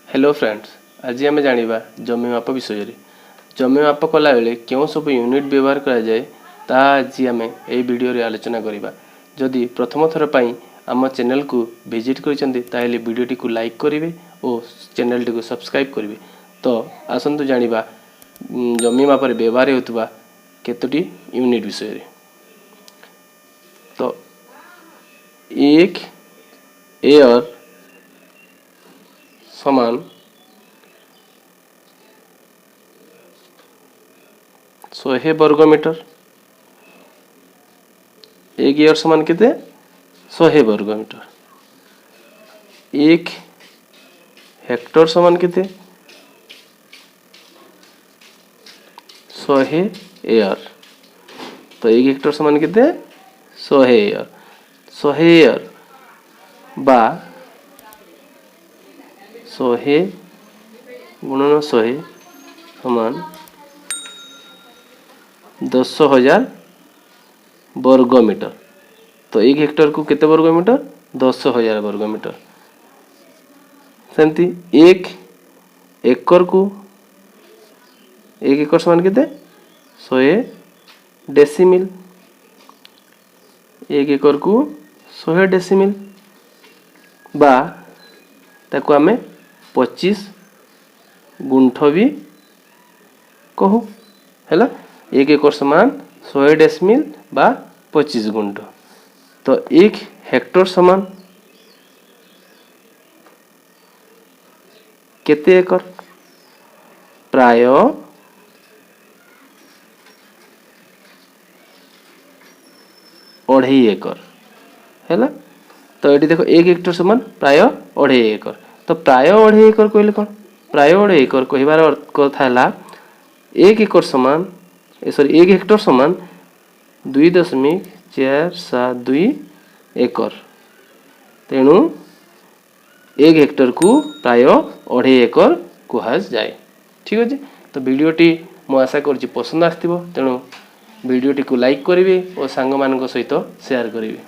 Hello friends, आज आम जाना जमी माप विषय। जमी माप कला बेले क्यों सब यूनिट व्यवहार करा जाए ता आज आम ए वीडियो रे आलोचना करिबा। जदि प्रथम थर पई आम चैनल को विजिट करिसेंती ताहेले वीडियोटी को लाइक करिवे और चैनल टी को सब्सक्राइब करिवे। तो आसंतु जानिबा जमी माप रे व्यवहार होतबा केतोटी यूनिट विषय रे। तो एक एयर समान 100 वर्ग मीटर। एक एयर समान केते 100 वर्ग मीटर। एक हेक्टर समान केते 100 एयर। तो एक हेक्टर समान केते 100 एयर। 100 एयर बा 100 गुणन 100 समान 10,000 वर्ग मीटर। तो एक हेक्टर को केते वर्ग मीटर 10,000 वर्ग मीटर। सेमती एक एकर को एक एकर समान केते 100 डेसिमिल। एक एकर को 100 डेसिमिल बा ताको आमे 25 गुंठ भी कहू हैला। एक एकर समान 100 डेसिमिल बा 25 गुंठ। तो एक हेक्टर समान केते एकर प्राय 2.5 एकर हैला। तो ये देखो एक हेक्टर समान प्राय 2.5 एकर। तो प्राय 2.5 एकर कहले कोन प्राय 2.5 एकर कहिबार अर्थ हैला एक एकर समान सॉरी एक हेक्टर समान 2.472 एकर। तेणु एक हेक्टर को प्राय 2.5 एकर कहा जाए। ठीक अच्छे। तो वीडियोटी मु आशा कर पसंद आसथिबो। तेणु वीडियोटी को लाइक करिवे और सांग मानक सहित शेयर करिवे।